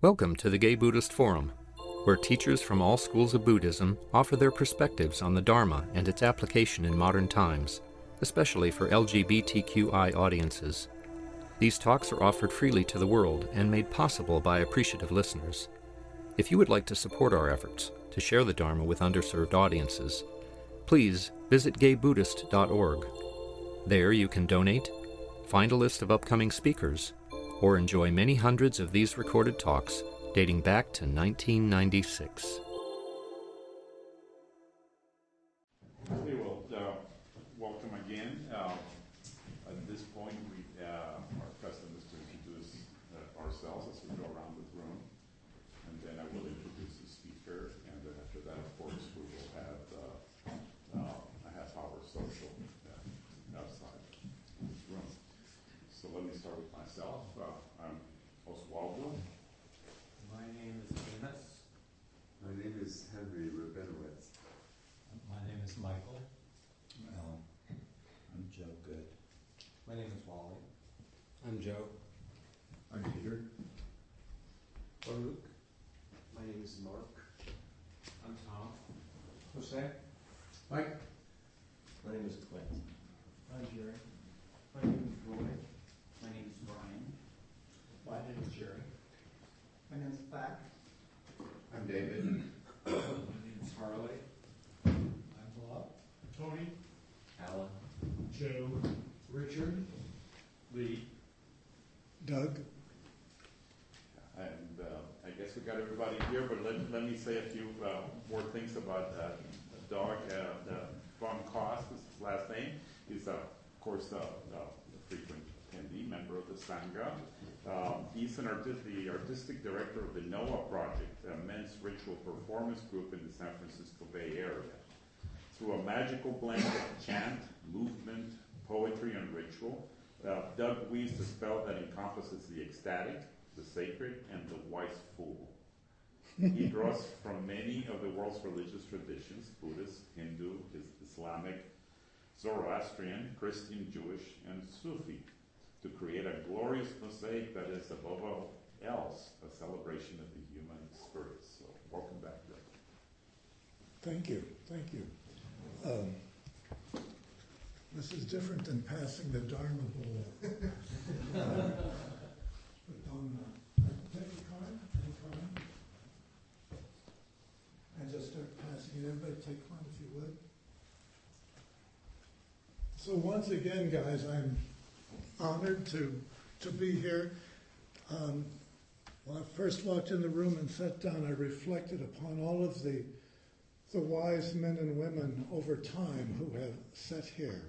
Welcome to the Gay Buddhist Forum, where teachers from all schools of Buddhism offer their perspectives on the Dharma and its application in modern times, especially for LGBTQI audiences. These talks are offered freely to the world and made possible by appreciative listeners. If you would like to support our efforts to share the Dharma with underserved audiences, please visit gaybuddhist.org. There you can donate, find a list of upcoming speakers, or enjoy many hundreds of these recorded talks dating back to 1996. Okay, well, welcome again. At this point, our custom is to introduce ourselves as we go around the room, and then I will introduce the speaker, and then after that, of course, we will have a half-hour social outside this room. So let me start with myself. I'm Oswaldo. My name is Amos. My name is Henry Rabinowitz. My name is Michael. Alan. I'm Joe Good. My name is Wally. I'm Joe. I'm Peter. Baruch. My name is Mark. I'm Tom. Jose. Mike. My name is Clint. I'm Jerry. My name is Roy. My name is Brian. My name is Jerry. My name is Pat. I'm David. My name is Harley. I'm Bob. Tony. Alan. Joe. Richard. Lee. Doug. And I guess we got everybody here, but let me say a few more things about Doug von Koss, his last name. He's, of course, the frequent attendee, member of the Sangha. He's the artistic director of the NOAA Project, a men's ritual performance group in the San Francisco Bay Area. Through a magical blend of chant, movement, poetry, and ritual, Doug weaves a spell that encompasses the ecstatic, the sacred, and the wise fool. He draws from many of the world's religious traditions, Buddhist, Hindu, Islamic, Zoroastrian, Christian, Jewish, and Sufi, to create a glorious mosaic that is, above all else, a celebration of the human spirit. So, welcome back, Doug. Thank you. Thank you. This is different than passing the Dharma bowl. But take a card, and just start passing it. Everybody take one if you would. So once again, guys, I'm honored to be here. When I first walked in the room and sat down, I reflected upon all of the wise men and women over time who have sat here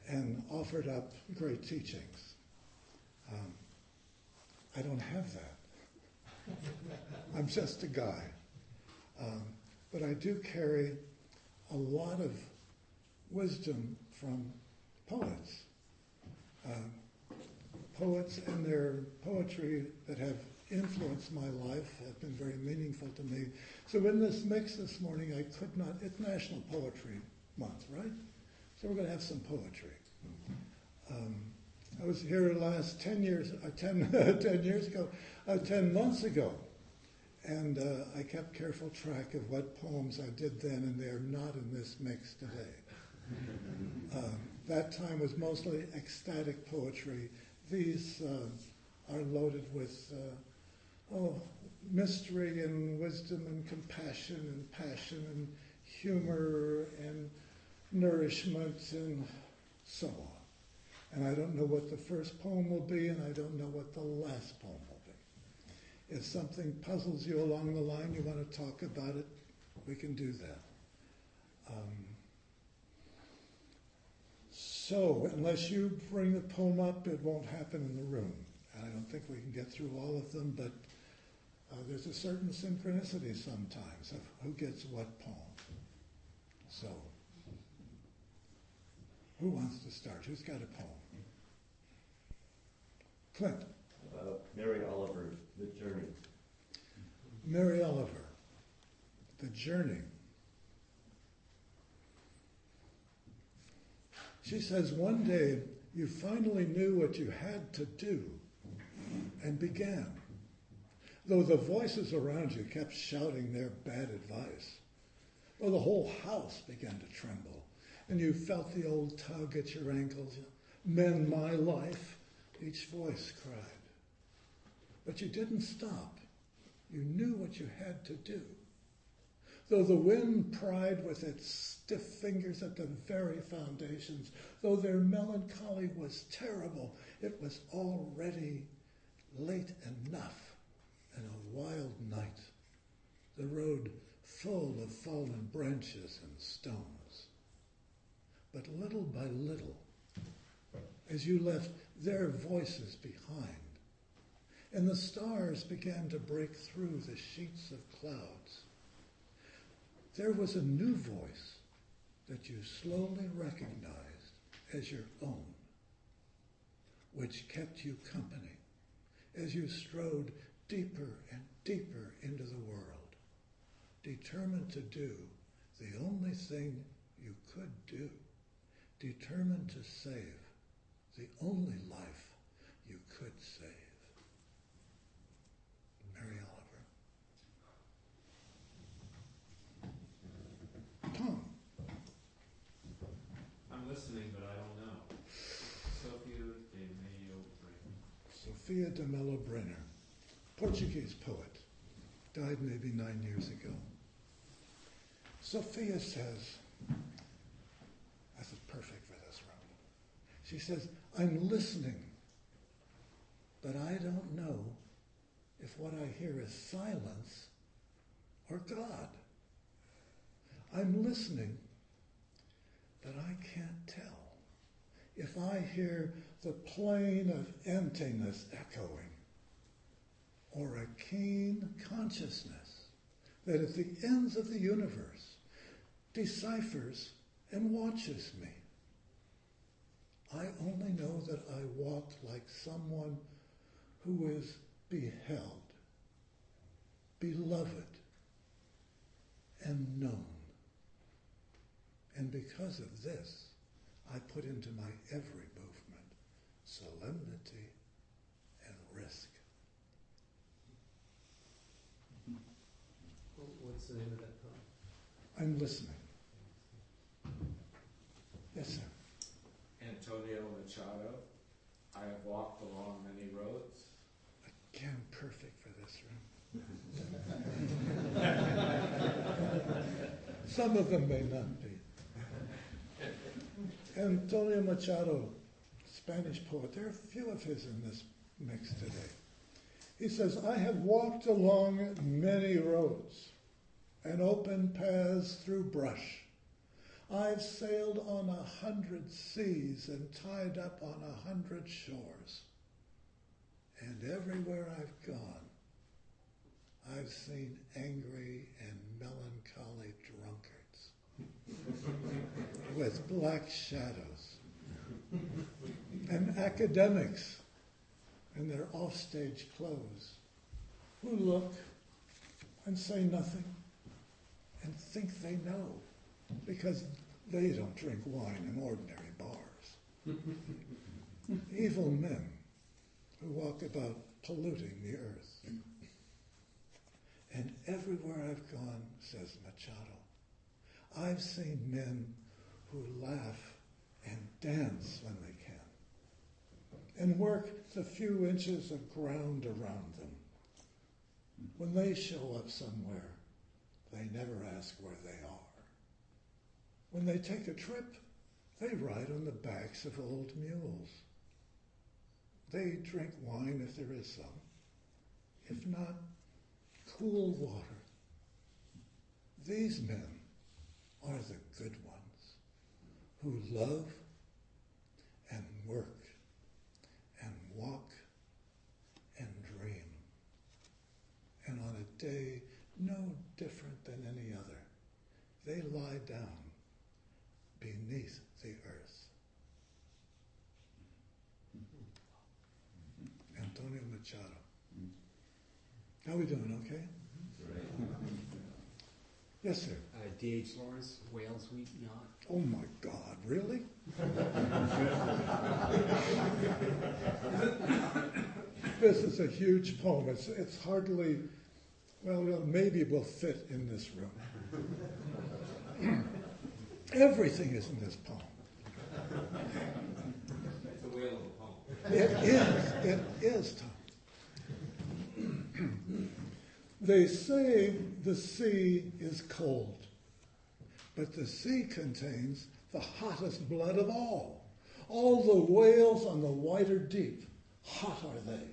and offered up great teachings. I don't have that. I'm just a guy. But I do carry a lot of wisdom from poets. Poets and their poetry that have influenced my life have been very meaningful to me. So in this mix this morning, I could not, it's National Poetry Month, right? So we're going to have some poetry. I was here last 10 months ago, and I kept careful track of what poems I did then, and they're not in this mix today. That time was mostly ecstatic poetry. These are loaded with mystery and wisdom and compassion and passion and humor and nourishment and so on. And I don't know what the first poem will be, and I don't know what the last poem will be. If something puzzles you along the line, you want to talk about it, we can do that. So, unless you bring the poem up, it won't happen in the room. And I don't think we can get through all of them, but there's a certain synchronicity sometimes of who gets what poem. So, who wants to start? Who's got a poem? Clint. Mary Oliver, The Journey. Mary Oliver, The Journey. She says, one day you finally knew what you had to do and began. though the voices around you kept shouting their bad advice, though the whole house began to tremble, and you felt the old tug at your ankles, "Mend my life," each voice cried. But you didn't stop. You knew what you had to do. Though the wind pried with its stiff fingers at the very foundations, though their melancholy was terrible, it was already late enough and a wild night, the road full of fallen branches and stones. But little by little, as you left their voices behind, and the stars began to break through the sheets of clouds, there was a new voice that you slowly recognized as your own, which kept you company as you strode deeper and deeper into the world, determined to do the only thing you could do, determined to save the only life you could save. Mary Oliver. Tom. I'm listening, but I don't know. Sophia de Mello Brenner, Portuguese poet, died maybe 9 years ago. Sophia says, this is perfect for this room. She says, "I'm listening, but I don't know if what I hear is silence or God. I'm listening, but I can't tell if I hear the plain of emptiness echoing, or a keen consciousness that at the ends of the universe deciphers and watches me. I only know that I walk like someone who is beheld, beloved, and known. And because of this, I put into my every movement solemnity and risk." What's the name of that poem? I'm listening. Yes, sir. Antonio Machado. I have walked along many roads. Again, perfect for this room. Some of them may not be. Antonio Machado, Spanish poet, there are a few of his in this mix today. He says, "I have walked along many roads and open paths through brush. I've sailed on 100 seas and tied up on 100 shores. And everywhere I've gone, I've seen angry and melancholy drunkards with black shadows, and academics in their offstage clothes who look and say nothing and think they know because they don't drink wine in ordinary bars. Evil men who walk about polluting the earth. And everywhere I've gone," says Machado, "I've seen men who laugh and dance when they can, and work the few inches of ground around them. When they show up somewhere, they never ask where they are. When they take a trip, they ride on the backs of old mules. They drink wine if there is some, if not, cool water. These men are the good ones who love and work and walk and dream. And on a day no different than any other, they lie down beneath the earth." Antonio Machado. How are we doing, okay? Yes, sir. D.H. Lawrence, Whale's Wheat Yacht. Oh my God, really? This is a huge poem. It's hardly, well, maybe it will fit in this room. Everything is in this poem. It's a whale of a poem. It is, Tom. They say the sea is cold, but the sea contains the hottest blood of all. All the whales on the wider deep, hot are they,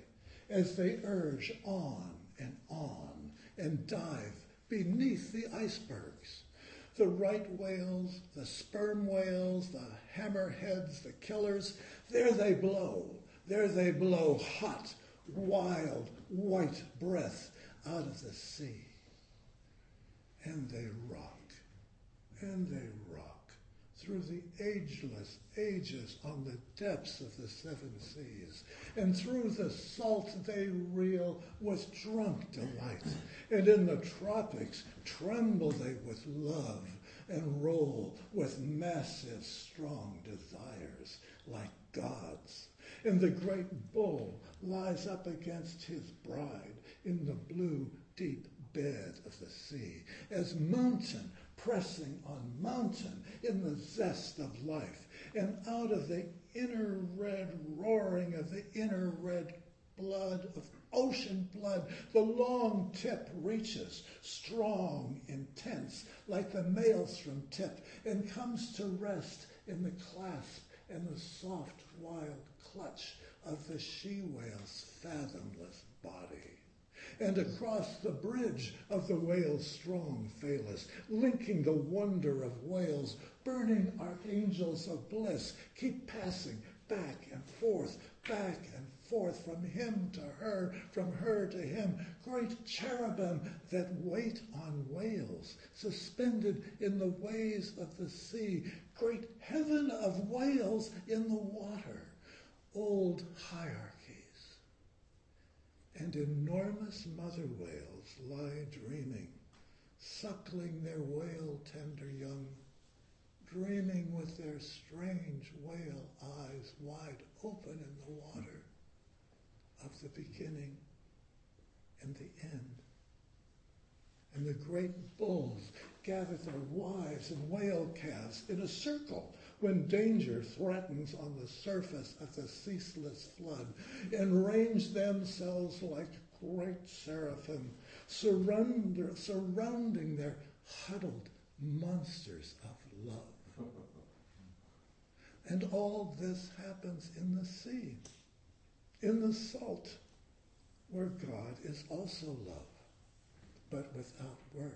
as they urge on and dive beneath the icebergs. The right whales, the sperm whales, the hammerheads, the killers, there they blow, hot, wild, white breath out of the sea. And they rock through the ageless ages on the depths of the seven seas. And through the salt they reel with drunk delight. And in the tropics tremble they with love and roll with massive, strong desires like gods. And the great bull lies up against his bride in the blue, deep bed of the sea, as mountain pressing on mountain in the zest of life. And out of the inner red roaring of the inner red blood of ocean blood, the long tip reaches, strong, intense, like the maelstrom tip, and comes to rest in the clasp and the soft, wild clutch of the she-whale's fathomless body. And across the bridge of the whale's strong phallus, linking the wonder of whales, burning archangels of bliss keep passing back and forth from him to her, from her to him, great cherubim that wait on whales, suspended in the ways of the sea, great heaven of whales in the water, old hierarchies. And enormous mother whales lie dreaming, suckling their whale-tender young, dreaming with their strange whale eyes wide open in the water of the beginning and the end. And the great bulls gather their wives and whale calves in a circle when danger threatens on the surface of the ceaseless flood, and range themselves like great seraphim, surrounding their huddled monsters of love. And all this happens in the sea, in the salt, where God is also love, but without words.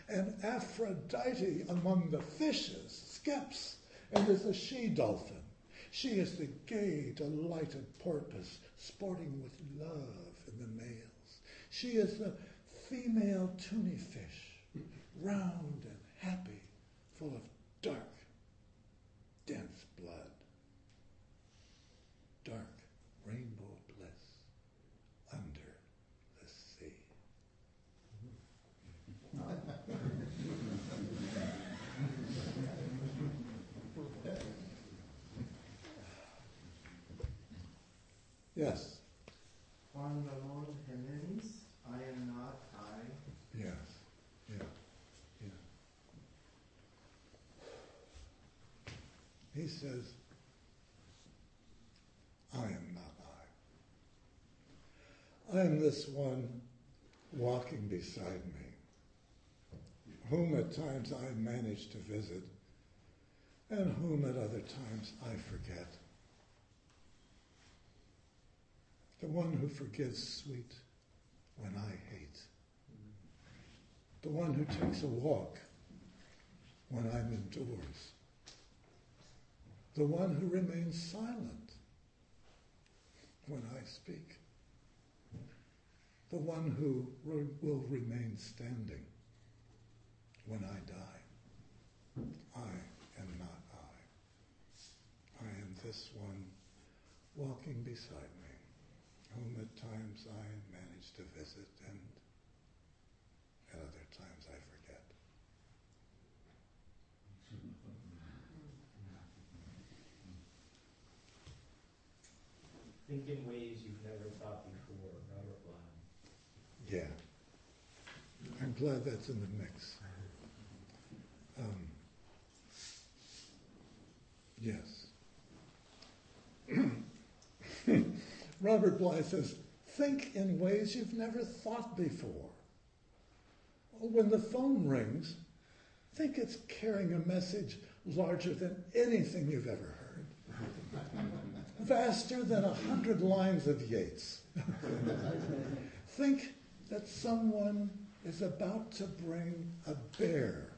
And Aphrodite among the fishes skips and is a she-dolphin. She is the gay, delighted porpoise, sporting with love in the males. She is the female tunny fish, round and happy, full of dark, dense blood. Dark rainbow bliss under the sea. Yes. Juan Ramon Jimenez, I am not I. Yes. Yeah. He says, I am not I. I am this one walking beside me, whom at times I manage to visit, and whom at other times I forget. The one who forgives sweet when I hate. The one who takes a walk when I'm indoors. The one who remains silent when I speak. The one who will remain standing when I die. I am not I. I am this one walking beside me, whom at times I manage to visit and at other times I forget. Think in ways you've never thought before, Robert Bly. Yeah. I'm glad that's in the mix. Yes. Robert Bly says, think in ways you've never thought before. When the phone rings, think it's carrying a message larger than anything you've ever heard. Vaster than 100 lines of Yeats. Think that someone is about to bring a bear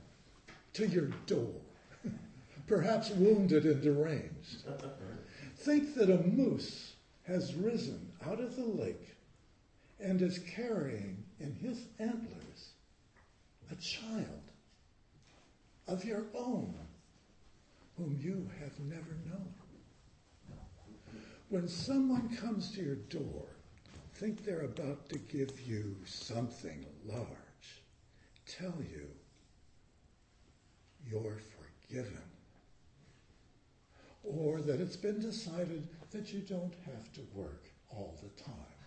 to your door, perhaps wounded and deranged. Think that a moose has risen out of the lake and is carrying in his antlers a child of your own whom you have never known. When someone comes to your door, think they're about to give you something large, tell you you're forgiven, or that it's been decided that you don't have to work all the time.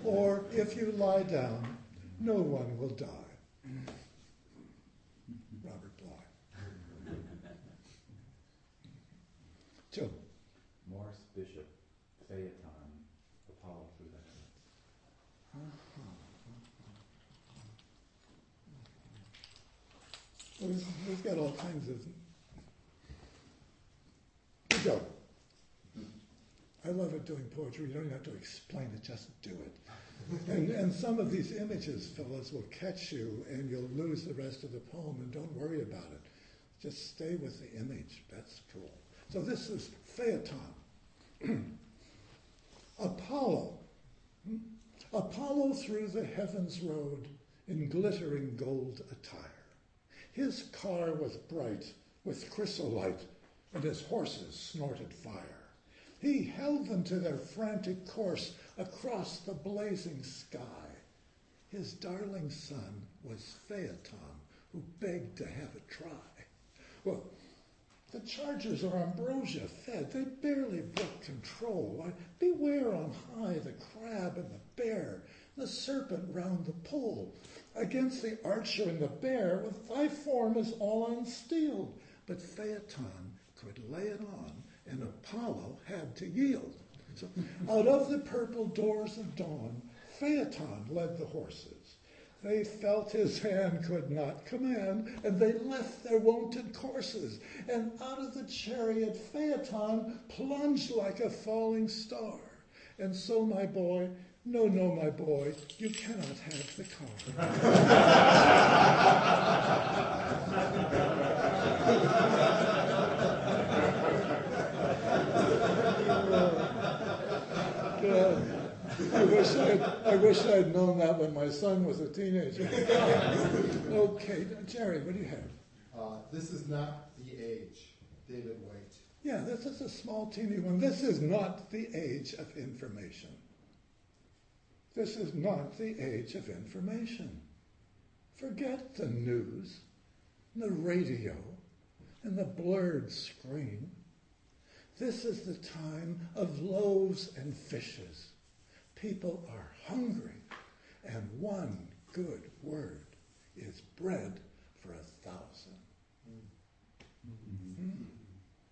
Or if you lie down, no one will die. Robert Bly. Joe. Morris Bishop, Phaeton, Apollo through the heavens. We've got all kinds of... Good job. I love it doing poetry. You don't even have to explain it, just do it. And some of these images, fellas, will catch you and you'll lose the rest of the poem, and don't worry about it. Just stay with the image. That's cool. So this is Phaeton. Apollo. Apollo through the heavens rode in glittering gold attire. His car was bright with chrysolite, and his horses snorted fire. He held them to their frantic course across the blazing sky. His darling son was Phaeton, who begged to have a try. Well, the chargers are ambrosia fed. They barely brook control. Beware on high the crab and the bear, the serpent round the pole. Against the archer and the bear, with thy form is all unsteeled. But Phaeton could lay it on, and Apollo had to yield. So out of the purple doors of dawn, Phaeton led the horses. They felt his hand could not command, and they left their wonted courses. And out of the chariot Phaeton plunged like a falling star. And so, my boy, no, my boy, you cannot have the car. I wish I'd known that when my son was a teenager. Okay, Jerry, what do you have? This is not the age, David White. Yeah, this is a small, teeny one. This is not the age of information. This is not the age of information. Forget the news, the radio, and the blurred screen. This is the time of loaves and fishes. People are hungry, and one good word is bread for 1,000.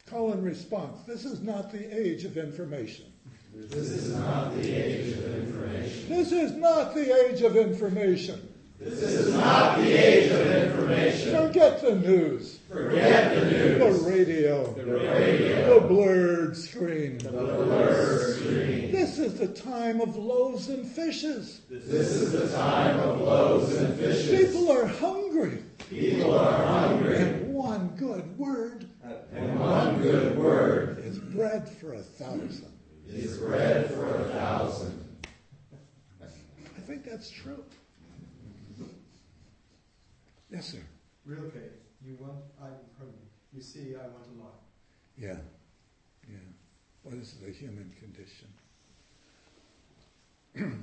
Call and response. This is not the age of information. This is not the age of information. This is not the age of information. This is not the age of information. Forget the news. Forget the news. The radio. The radio. The blurred screen. The blurred screen. This is the time of loaves and fishes. This is the time of loaves and fishes. People are hungry. People are hungry. And one good word. And one good word is bread for 1,000. Is bread for 1,000. I think that's true. Yes, sir. Rilke, you see, I want a lot. Yeah. What is the human condition?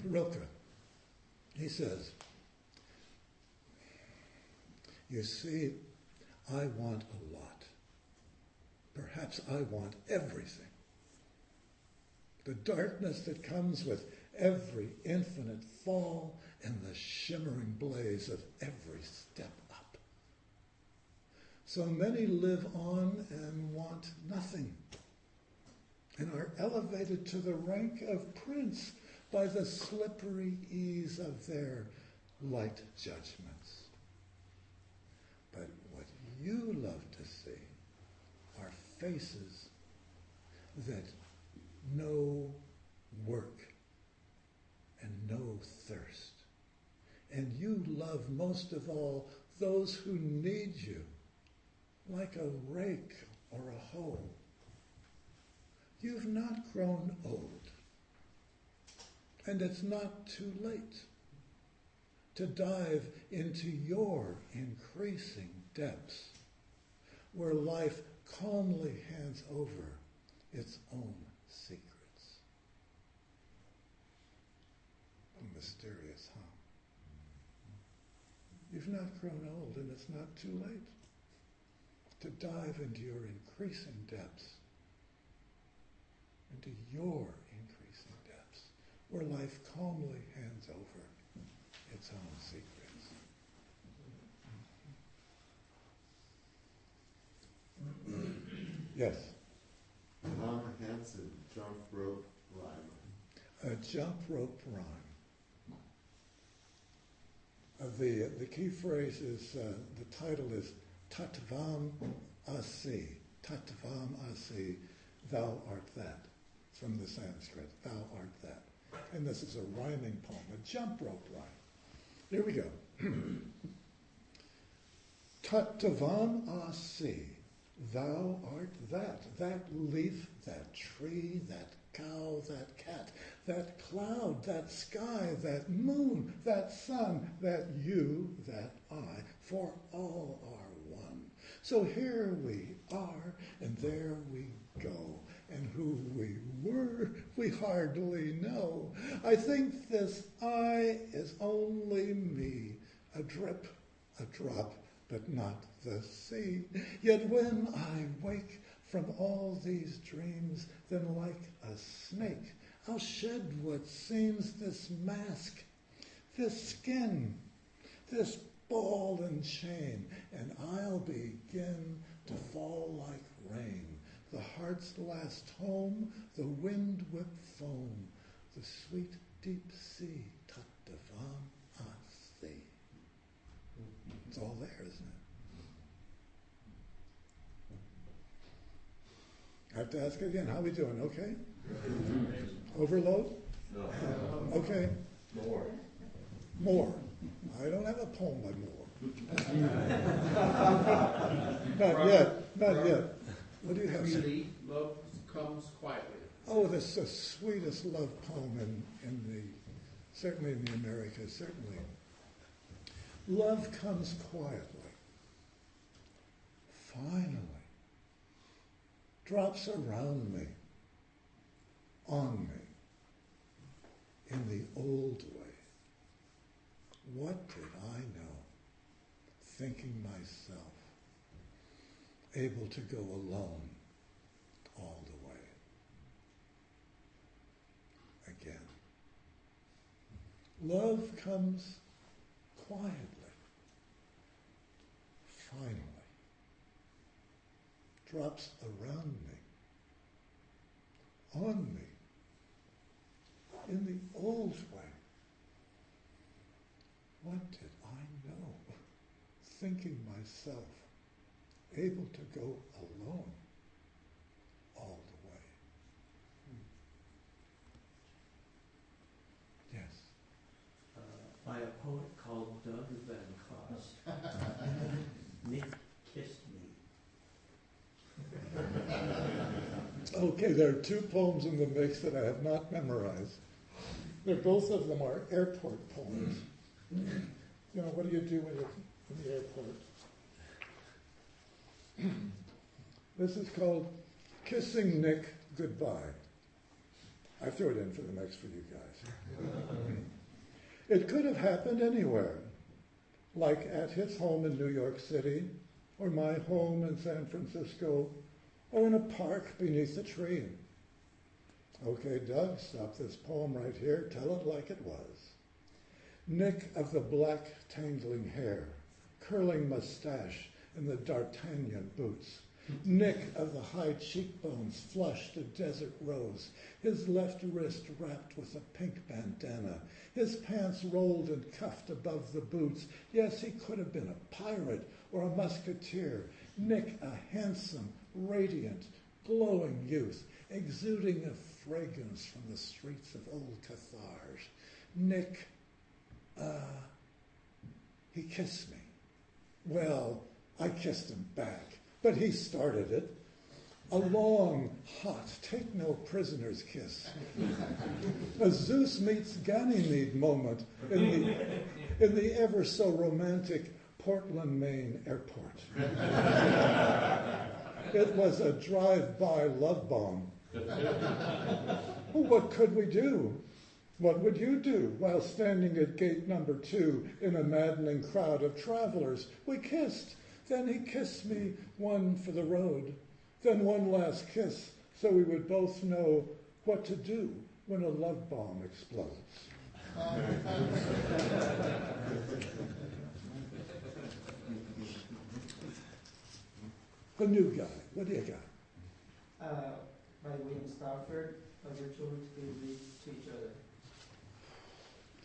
Rilke, he says, you see, I want a lot. Perhaps I want everything. the darkness that comes with every infinite fall, and the shimmering blaze of every step up. So many live on and want nothing, and are elevated to the rank of prince by the slippery ease of their light judgments. But what you love to see are faces that know work and know thirst. And you love most of all those who need you, like a rake or a hoe. You've not grown old, and it's not too late to dive into your increasing depths, where life calmly hands over its own secrets. Mysterious, huh? You've not grown old, and it's not too late to dive into your increasing depths, into your increasing depths, where life calmly hands over its own secrets. Yes? Tom Hansen, jump rope rhymer. A jump rope rhyme. The key phrase is, the title is Tattvam Asi. Tattvam Asi, thou art that. It's from the Sanskrit, thou art that. And this is a rhyming poem, a jump rope rhyme. Here we go. Tattvam Asi, thou art that leaf, that tree, that cow, that cat, that cloud, that sky, that moon, that sun, that you, that I, for all are one. So here we are, and there we go, and who we were, we hardly know. I think this I is only me, a drip, a drop, but not the sea. Yet when I wake from all these dreams, then like a snake, I'll shed what seems this mask, this skin, this ball and chain, and I'll begin to fall like rain. The heart's last home, the wind-whipped foam, the sweet deep sea, Tattvam Asi. It's all there, isn't it? I have to ask again, how are we doing? Okay? Overload? No. Okay. More. More. I don't have a poem by Moore. Not yet. Not yet. What do you have? Really, love comes quietly. Oh, this is the sweetest love poem in the, certainly in the Americas, certainly. Love comes quietly. Finally. Drops around me, on me, in the old way. What did I know? Thinking myself, able to go alone all the way. Again. Love comes quietly, finally. Drops around me, on me, in the old way. What did I know? Thinking myself, able to go alone all the way. Yes? By a poet called Doug Van Koss. Nick kissed me. Okay, there are two poems in the mix that I have not memorized. Both of them are airport poems. You know, what do you do when you're in the airport? This is called Kissing Nick Goodbye. I threw it in for the mix for you guys. It could have happened anywhere, like at his home in New York City, or my home in San Francisco, or in a park beneath a tree. Okay, Doug, stop this poem right here. Tell it like it was. Nick of the black tangling hair, curling mustache, and the D'Artagnan boots. Nick of the high cheekbones, flushed a desert rose, his left wrist wrapped with a pink bandana, his pants rolled and cuffed above the boots. Yes, he could have been a pirate or a musketeer. Nick, a handsome, radiant, glowing youth, exuding a fragrance from the streets of old Carthage. Nick, he kissed me. Well, I kissed him back, but he started it. A long, hot, take no prisoners kiss. A Zeus meets Ganymede moment in the ever so romantic Portland, Maine airport. It was a drive-by love bomb. Well, what could we do? What would you do while standing at gate number 2 in a maddening crowd of travelers? We kissed. Then he kissed me, one for the road. Then one last kiss, so we would both know what to do when a love bomb explodes. The new guy, what do you got? By William Stafford, a ritual to be read to each other.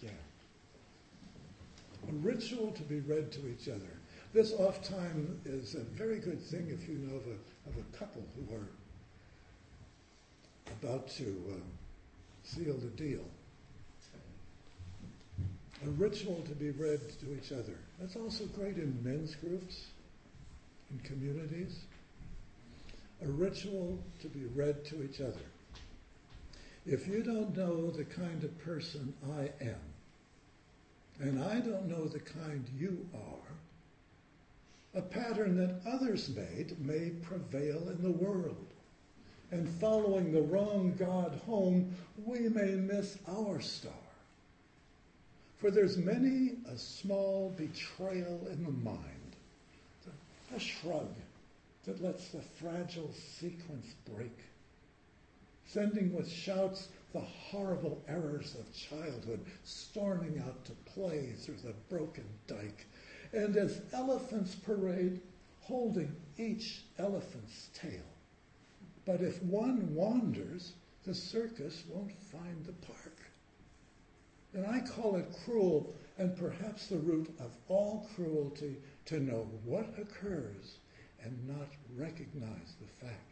Yeah. A ritual to be read to each other. This off time is a very good thing if you know of a couple who are about to seal the deal. A ritual to be read to each other. That's also great in men's groups, in communities. A ritual to be read to each other. If you don't know the kind of person I am, and I don't know the kind you are, a pattern that others made may prevail in the world. And following the wrong God home, we may miss our star. For there's many a small betrayal in the mind, a shrug that lets the fragile sequence break, sending with shouts the horrible errors of childhood storming out to play through the broken dike. And as elephants parade, holding each elephant's tail. But if one wanders, the circus won't find the park. And I call it cruel, and perhaps the root of all cruelty, to know what occurs and not recognize the fact.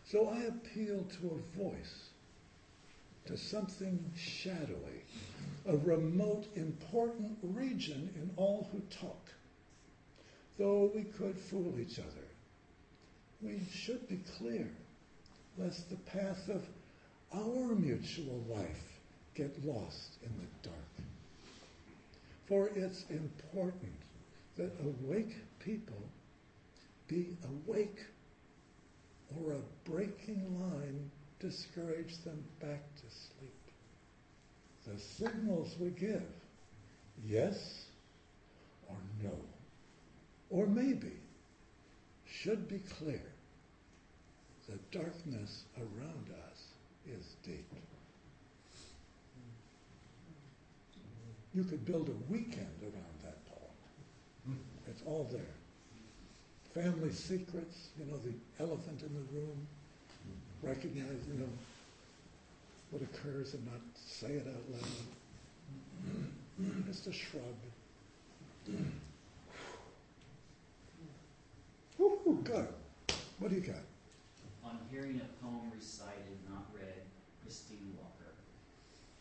So I appeal to a voice, to something shadowy, a remote, important region in all who talk. Though we could fool each other, we should be clear, lest the path of our mutual life get lost in the dark. For it's important that awake people be awake, or a breaking line discourage them back to sleep. The signals we give, yes or no, or maybe, should be clear. The darkness around us is deep. You could build a weekend around that poem. It's all there. Family secrets, the elephant in the room, recognize, what occurs and not say it out loud. Just a shrug. Woo, good. What do you got? On hearing a poem recited, not read, Christine Walker.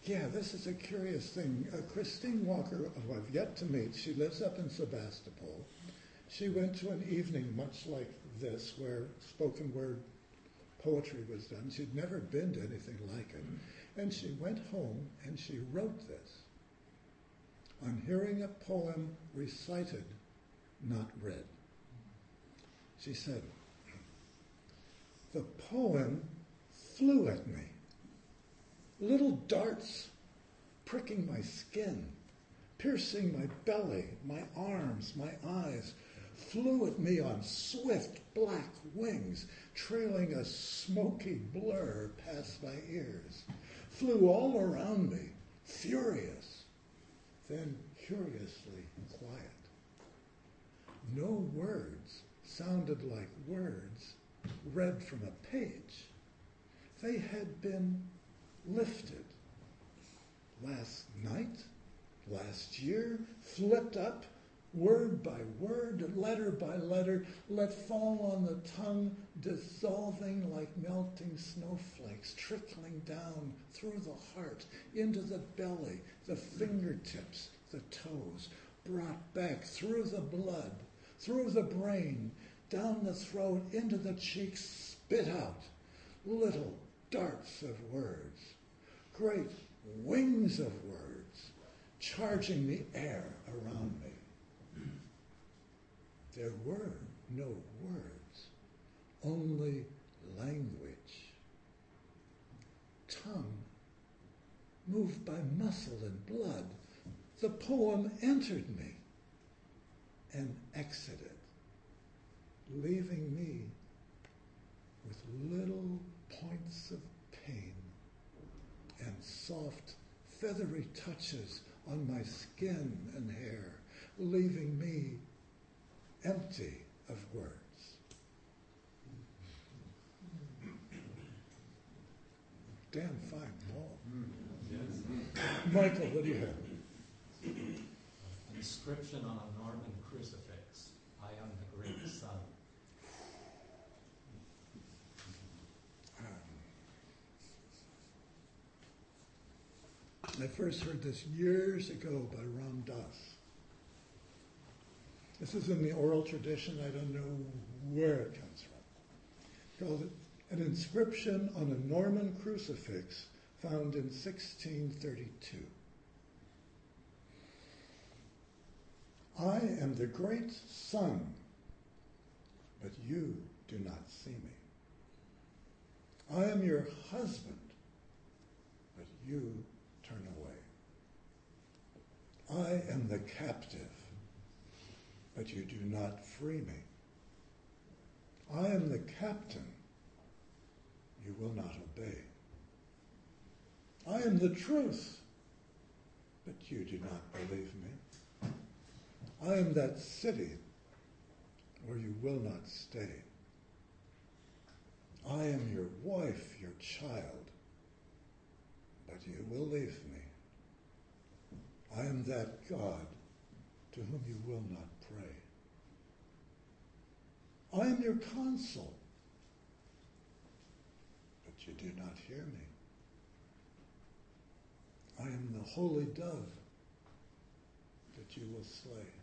Yeah, this is a curious thing. Christine Walker, who I've yet to meet, she lives up in Sebastopol. She went to an evening much like this where spoken word poetry was done. She'd never been to anything like it. And she went home and she wrote this. On hearing a poem recited, not read. She said, the poem flew at me. Little darts pricking my skin, piercing my belly, my arms, my eyes, flew at me on swift black wings, trailing a smoky blur past my ears, flew all around me, furious, then curiously quiet. No words sounded like words read from a page. They had been lifted last night, last year, flipped up, word by word, letter by letter, let fall on the tongue, dissolving like melting snowflakes, trickling down through the heart, into the belly, the fingertips, the toes, brought back through the blood, through the brain, down the throat, into the cheeks, spit out, little darts of words, great wings of words, charging the air around me. There were no words, only language. Tongue, moved by muscle and blood, the poem entered me and exited, leaving me with little points of pain and soft, feathery touches on my skin and hair, leaving me empty of words. Damn fine poem. Michael, what do you have? An inscription on a Norman crucifix. I am the great sun. I first heard this years ago by Ram Das. This is in the oral tradition. I don't know where it comes from. Called it an inscription on a Norman crucifix found in 1632. I am the great sun, but you do not see me. I am your husband, but you turn away. I am the captive, but you do not free me. I am the captain, you will not obey. I am the truth, but you do not believe me. I am that city where you will not stay. I am your wife, your child, but you will leave me. I am that God to whom you will not pray. I am your consul, but you do not hear me. I am the holy dove that you will slay.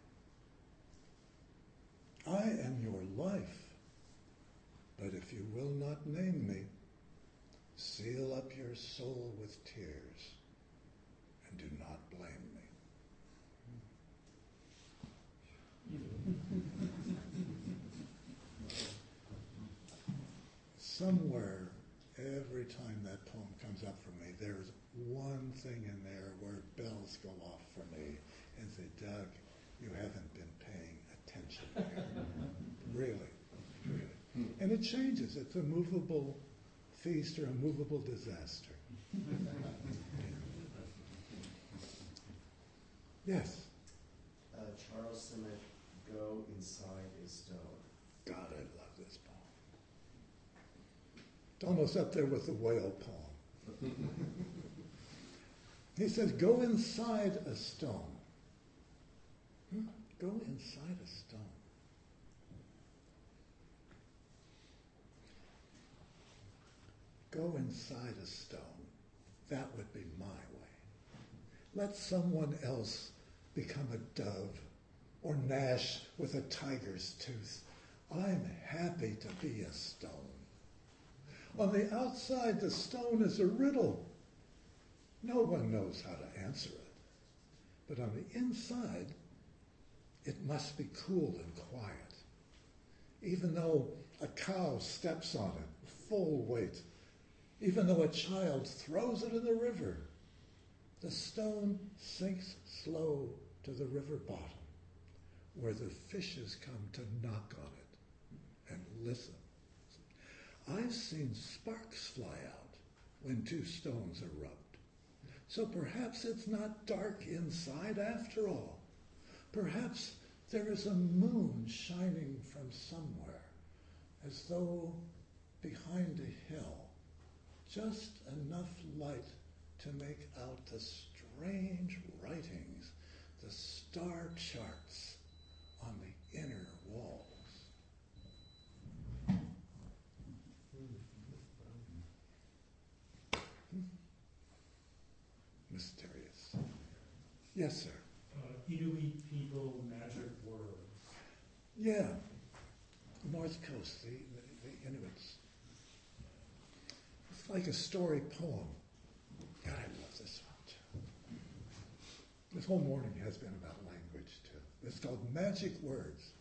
I am your life, but if you will not name me, seal up your soul with tears and do not blame me. Somewhere, every time that poem comes up for me, there's one thing in there where bells go off for me and say, Doug, you haven't been paying attention here. Really. And it changes. It's a movable feast or a movable disaster. Yes? Charles Simic, Go Inside a Stone. God, I love this poem. It's almost up there with the whale poem. He says, go inside a stone. Go inside a stone. Go inside a stone. That would be my way. Let someone else become a dove or gnash with a tiger's tooth. I'm happy to be a stone. On the outside, the stone is a riddle. No one knows how to answer it. But on the inside, it must be cool and quiet. Even though a cow steps on it, full weight, even though a child throws it in the river, the stone sinks slow to the river bottom, where the fishes come to knock on it and listen. I've seen sparks fly out when two stones are rubbed. So perhaps it's not dark inside after all. Perhaps there is a moon shining from somewhere, as though behind a hill, just enough light to make out the strange writings, the star charts on the inner walls. Mysterious. Yes, sir. Inuit people, magic words. Yeah. North Coast, the Inuits. It's like a story poem. God, I love this one too. This whole morning has been about language too. It's called Magic Words.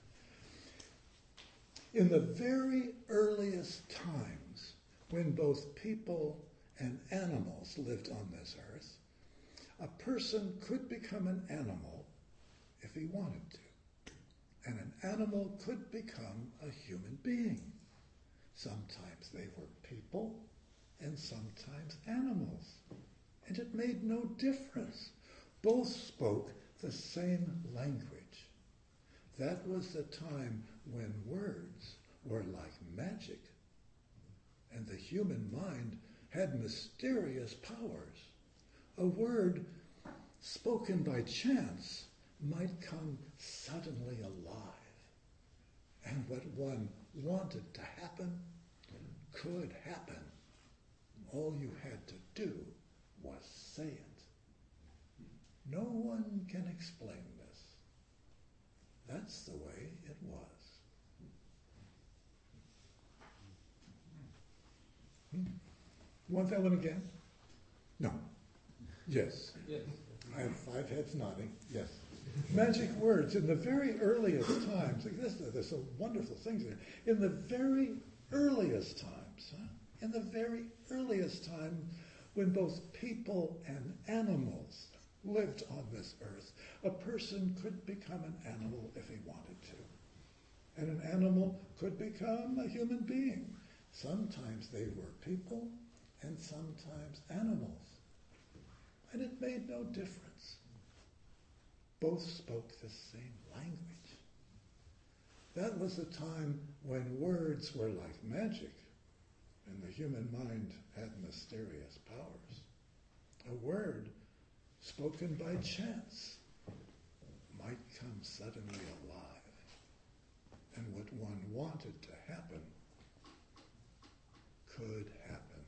In the very earliest times, when both people and animals lived on this earth, a person could become an animal if he wanted to. And an animal could become a human being. Sometimes they were people, and sometimes animals. And it made no difference. Both spoke the same language. That was the time when words were like magic, and the human mind had mysterious powers. A word spoken by chance might come suddenly alive, and what one wanted to happen could happen. All you had to do was say it. No one can explain this. That's the way it was. Want that one again? No. Yes. Yes. I have 5 heads nodding. Yes. Magic words in the very earliest times. There's some wonderful things there. In the very earliest times, in the very earliest time when both people and animals lived on this earth, a person could become an animal if he wanted to. And an animal could become a human being. Sometimes they were people and sometimes animals. And it made no difference. Both spoke the same language. That was a time when words were like magic, and the human mind had mysterious powers. A word spoken by chance might come suddenly alive, and what one wanted to happen could happen.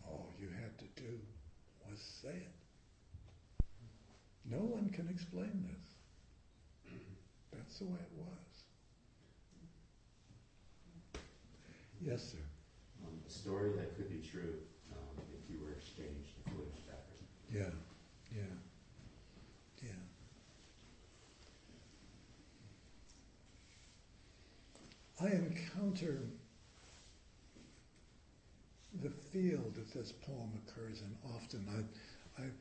All you had to do was say it. No one can explain this. That's the way it was. Yes, sir. A story that could be true if you were exchanged a foolish dagger. Yeah. I encounter the field that this poem occurs in often. I've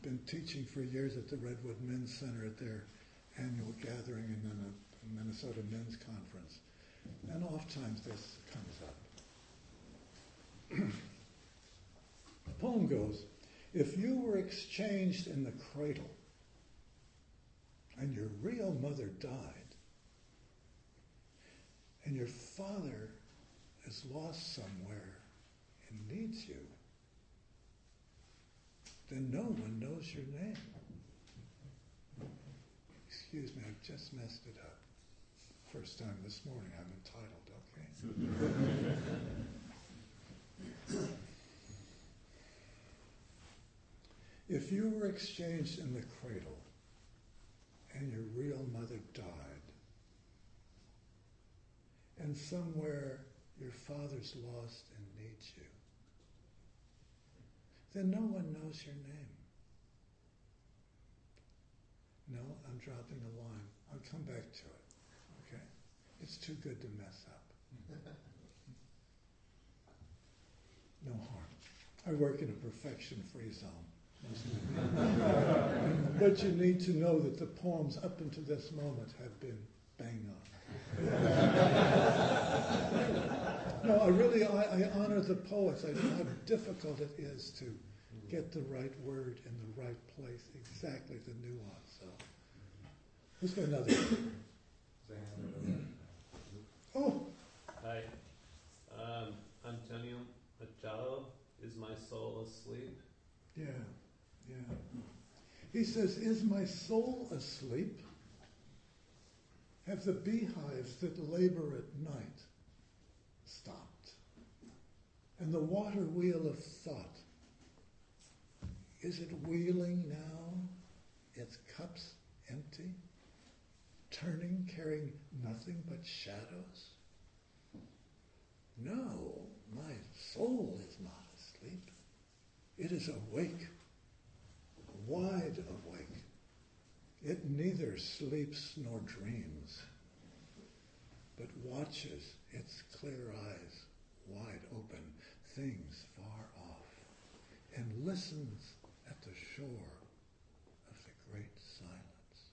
been teaching for years at the Redwood Men's Center at their annual gathering and then a Minnesota Men's Conference. And oftentimes this comes up. The poem goes, if you were exchanged in the cradle and your real mother died and your father is lost somewhere and needs you, then no one knows your name. Excuse me, I've just messed it up. First time this morning I'm entitled, okay? If you were exchanged in the cradle and your real mother died, and somewhere your father's lost and needs you, then no one knows your name. No, I'm dropping a line. I'll come back to it, okay? It's too good to mess up. No harm. I work in a perfection-free zone. But you need to know that the poems up until this moment have been bang on. No, I honor the poets. I know how difficult it is to get the right word in the right place, exactly the nuance. So, who's got another one? Oh, Hi. Antonio Machado, is my soul asleep? yeah. He says, is my soul asleep? Have the beehives that labor at night stopped? And the water wheel of thought, is it wheeling now, its cups empty, turning, carrying nothing but shadows? No, my soul is not asleep. It is awake, wide awake. It neither sleeps nor dreams, but watches its clear eyes wide open, things far off, and listens at the shore of the great silence.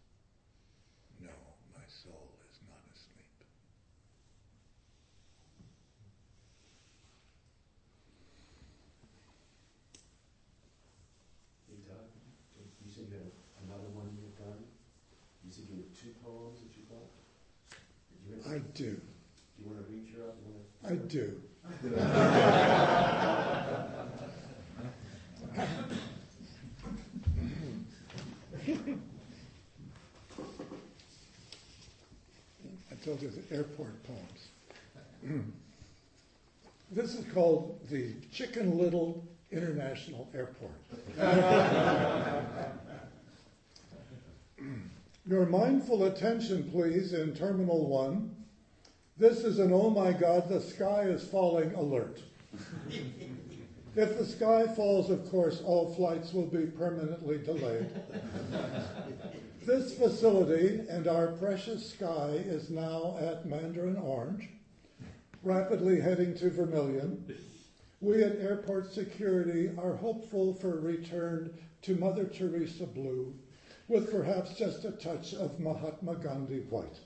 No, my soul is not asleep. Hey, Doug, you said you had another one you had done? You said you had 2 poems that you got? I do. Do you want to reach her up? I do. I told you the airport poems. This is called the Chicken Little International Airport. Your mindful attention, please, in Terminal 1. This is an oh my God, the sky is falling alert. If the sky falls, of course, all flights will be permanently delayed. This facility and our precious sky is now at Mandarin Orange, rapidly heading to Vermilion. We at Airport Security are hopeful for a return to Mother Teresa blue, with perhaps just a touch of Mahatma Gandhi white.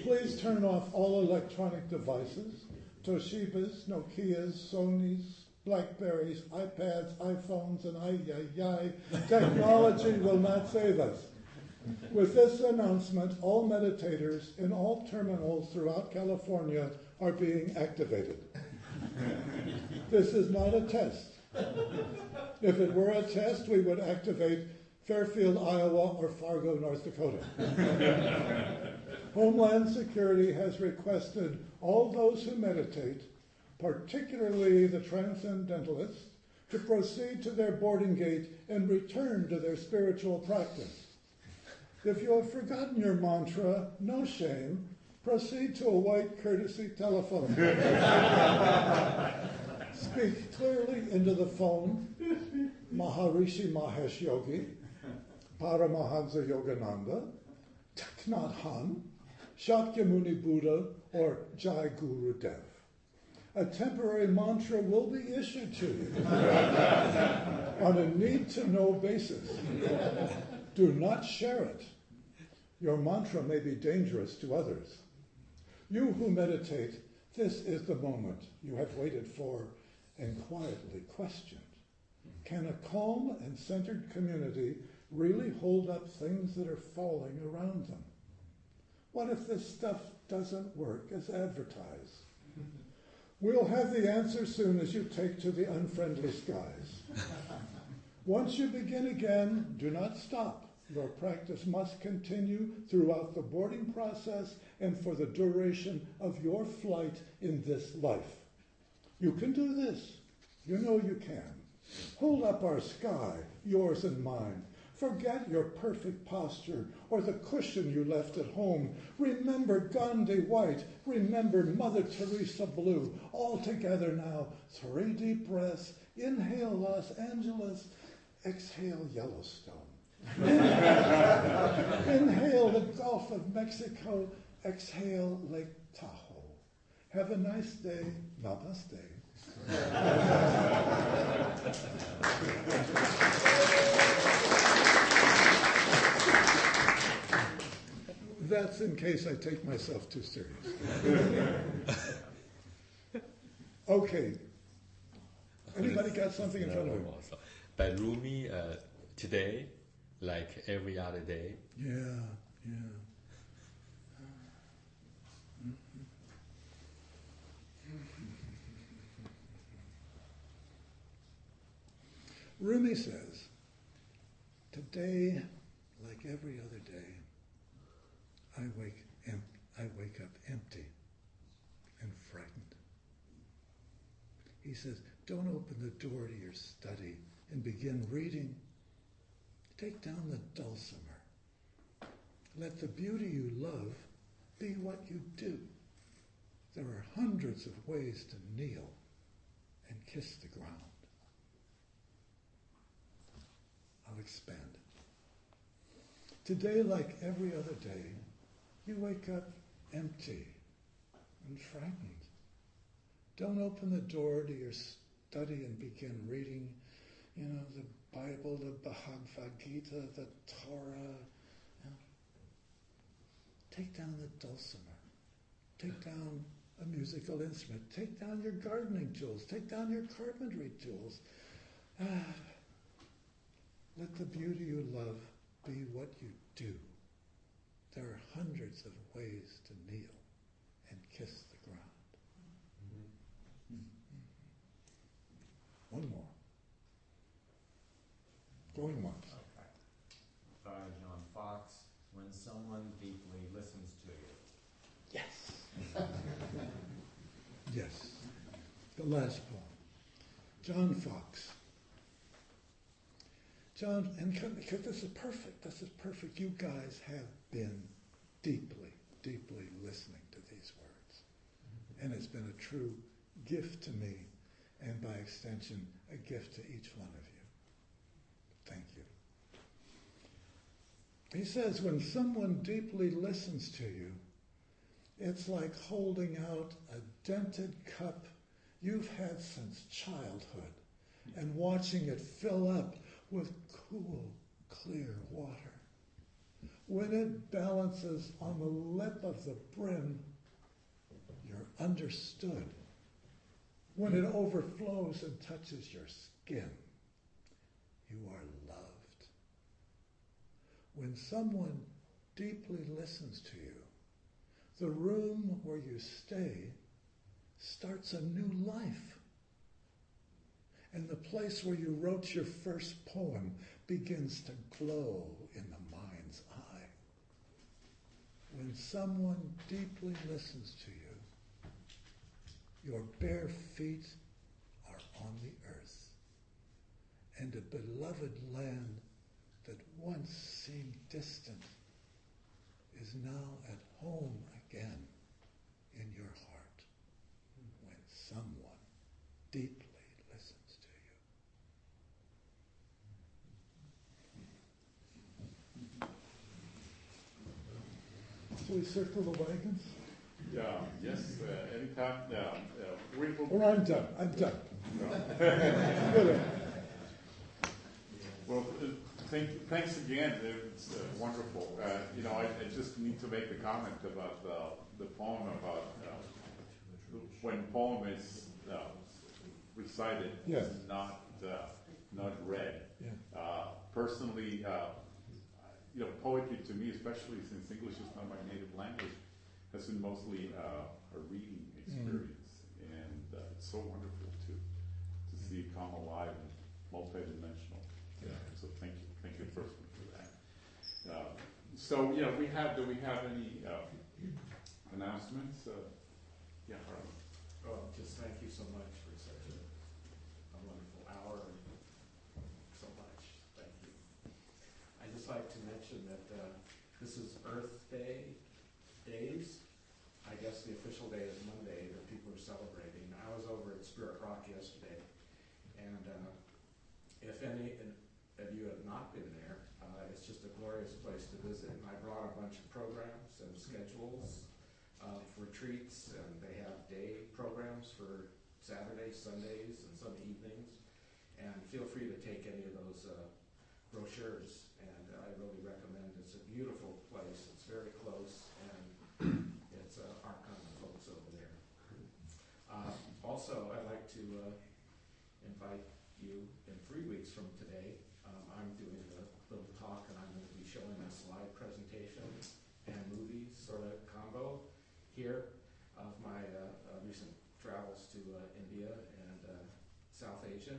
Please turn off all electronic devices, Toshibas, Nokias, Sonys, Blackberries, iPads, iPhones, and ay. Technology will not save us. With this announcement, all meditators in all terminals throughout California are being activated. This is not a test. If it were a test, we would activate Fairfield, Iowa, or Fargo, North Dakota. Homeland Security has requested all those who meditate, particularly the transcendentalists, to proceed to their boarding gate and return to their spiritual practice. If you have forgotten your mantra, no shame, proceed to a white courtesy telephone. Speak clearly into the phone, Maharishi Mahesh Yogi, Paramahansa Yogananda, Thich Nhat Hanh, Shakyamuni Buddha, or Jai Guru Dev. A temporary mantra will be issued to you on a need-to-know basis. Do not share it. Your mantra may be dangerous to others. You who meditate, this is the moment you have waited for and quietly questioned. Can a calm and centered community really hold up things that are falling around them? What if this stuff doesn't work as advertised? We'll have the answer soon as you take to the unfriendly skies. Once you begin again, do not stop. Your practice must continue throughout the boarding process and for the duration of your flight in this life. You can do this. You know you can. Hold up our sky, yours and mine. Forget your perfect posture or the cushion you left at home. Remember Gandhi white. Remember Mother Teresa blue. All together now. 3 deep breaths. Inhale Los Angeles. Exhale Yellowstone. Inhale the Gulf of Mexico. Exhale Lake Tahoe. Have a nice day. Namaste. that's in case I take myself too seriously. Okay. Anybody got something in front of them? By Rumi, today, like every other day. Yeah. Rumi says, today, like every other day, I wake up empty and frightened. He says, don't open the door to your study and begin reading. Take down the dulcimer. Let the beauty you love be what you do. There are hundreds of ways to kneel and kiss the ground. I'll expand it. Today, like every other day, you wake up empty and frightened. Don't open the door to your study and begin reading, the Bible, the Bhagavad Gita, the Torah. Take down the dulcimer. Take down a musical instrument. Take down your gardening tools. Take down your carpentry tools. Let the beauty you love be what you do. There are hundreds of ways to kneel and kiss the ground. One more. Going once. Okay. By John Fox, when someone deeply listens to you. Yes. Yes. The last poem. John Fox. John, and because this is perfect. You guys have been deeply, deeply listening to these words. And it's been a true gift to me, and by extension, a gift to each one of you. Thank you. He says, when someone deeply listens to you, it's like holding out a dented cup you've had since childhood and watching it fill up with cool, clear water. When it balances on the lip of the brim, you're understood. When it overflows and touches your skin, you are loved. When someone deeply listens to you, the room where you stay starts a new life. And the place where you wrote your first poem begins to glow in the mind's eye. When someone deeply listens to you, your bare feet are on the earth, and a beloved land that once seemed distant is now at home again in your heart. When someone deeply listens to you. So we circle the wagons? Yes, anytime. Or I'm done. Well, thanks again. It's wonderful. I just need to make a comment about the poem about when poem is recited, yes, not read. Yeah. Personally, poetry to me, especially since English is not my native language, has been mostly a reading experience, and it's so wonderful to see it come alive and multidimensional. So thank you personally for that. Do we have any announcements? Harlan. Well, just thank you so much for such a wonderful hour, and so much. Thank you. I'd just like to mention that this is Earth Day days. I guess the official day is Monday that people are celebrating. I was over at Spirit Rock yesterday, and if any of you have not been there, it's just a glorious place to visit. And I brought a bunch of programs and schedules for treats, and they have day programs for Saturdays, Sundays, and some evenings. And feel free to take any of those brochures, and I really recommend it. It's a beautiful place. It's very close. also, I'd like to invite you in 3 weeks from today. I'm doing a little talk, and I'm going to be showing a slide presentation and movie sort of combo here of my recent travels to India and South Asia,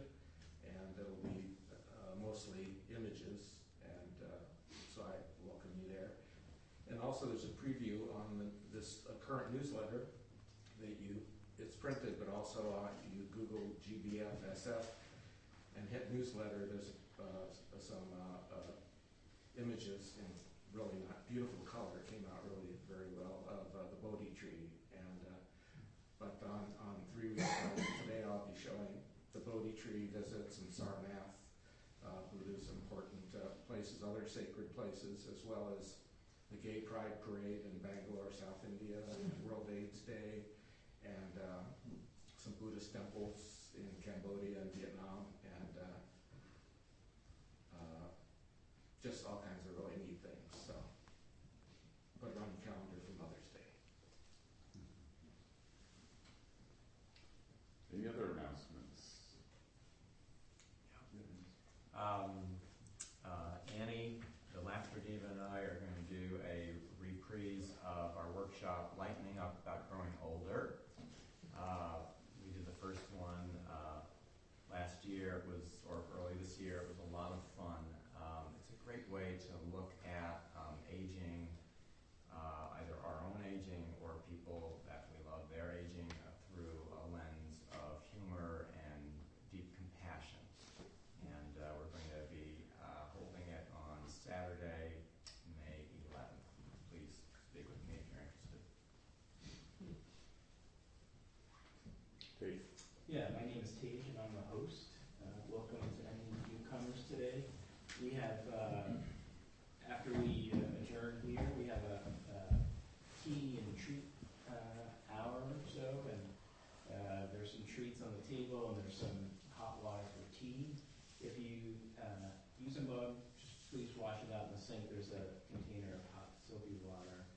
and it'll be mostly images, and so I welcome you there. And also there's a preview on this current newsletter that it's printed, but also you Google GBFSF and hit newsletter. There's some images in really not beautiful color. It came out really very well of the Bodhi tree. And but on 3 weeks today, I'll be showing the Bodhi tree visits and Sarnath, Buddha's important places, other sacred places, as well as the Gay Pride Parade in Bangalore, South India, World AIDS Day, and some Buddhist temples in Cambodia and Vietnam, and just all kinds of really neat things. So put it on your calendar for Mother's Day. Any other announcements? Annie, the Lassiter Diva, and I are going to do a reprise of our workshop, Lightening Up About Growing Older. We did the first one last year, or early this year. It was a lot of fun. It's a great way to look at aging, either our own aging or people that we love, their aging, through a lens of humor and deep compassion. And we're going to be holding it on Saturday, May 11th. Please speak with me if you're interested. Tate. Yeah, my name is Tate, and I'm the host. Welcome to any newcomers today. We have, after we adjourn here, we have a tea and treat hour or so, and there's some treats on the table, and there's some hot water for tea. If you use a mug, just please wash it out in the sink. There's a container of hot soapy water.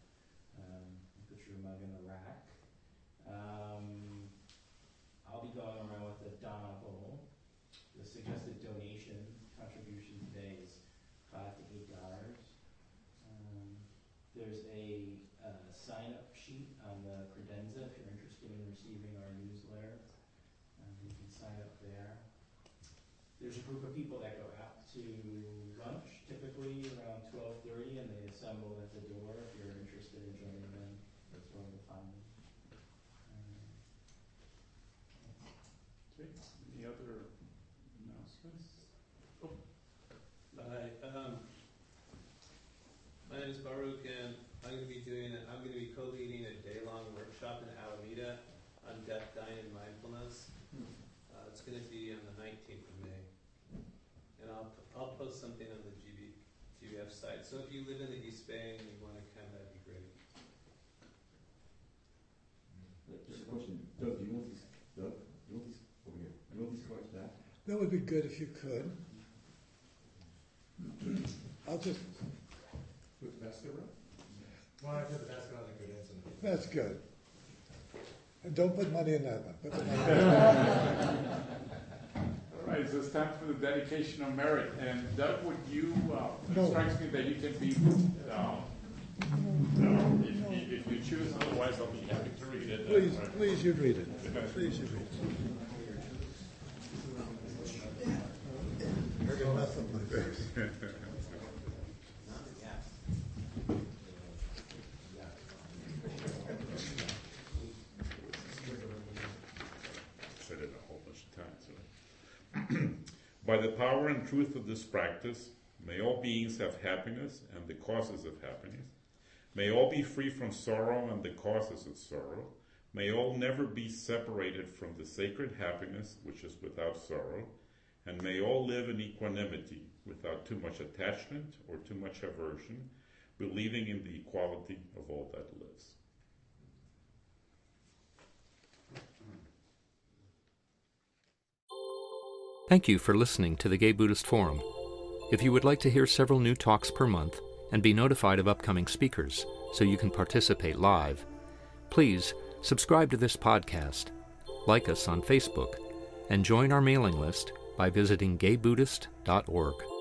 Put your mug in the rack. I'll be going around with the Donna bowl. The suggested donation contribution today is $5 to $8. There's a sign-up sheet on the credenza if you're interested in receiving our newsletter. You can sign up there. There's a group of people that go out to lunch, typically around 12:30, and they assemble at the door. If you're interested in joining them, that's where you'll find them. Any other announcements? Hi, my name is Baruch, and I'm going to be co-leading a day-long workshop in Alameda on death, dying, and mindfulness. It's going to be on the 19th of May, and I'll post something on the GBF site. So if you live in the East Bay and you want to come, that'd be great. Just a question, Doug, do you want these over here? Do you want these cards back? That would be good if you could. I'll just. With the basket room? Why not put the basket on the good answer? That's good. And don't put money in that one. Put the money in All right, so it's time for the dedication of merit. And Doug, would you, No. it strikes me that you can be, if you choose, otherwise I'll be happy to read it. Please, you read it. Please, you read it. I got enough on my face. Said it a whole bunch of times. So. By the power and truth of this practice, may all beings have happiness and the causes of happiness. May all be free from sorrow and the causes of sorrow. May all never be separated from the sacred happiness which is without sorrow. And may all live in equanimity, without too much attachment or too much aversion, believing in the equality of all that lives. Thank you for listening to the Gay Buddhist Forum. If you would like to hear several new talks per month and be notified of upcoming speakers so you can participate live, please subscribe to this podcast. like us on Facebook, and join our mailing list by visiting gaybuddhist.org.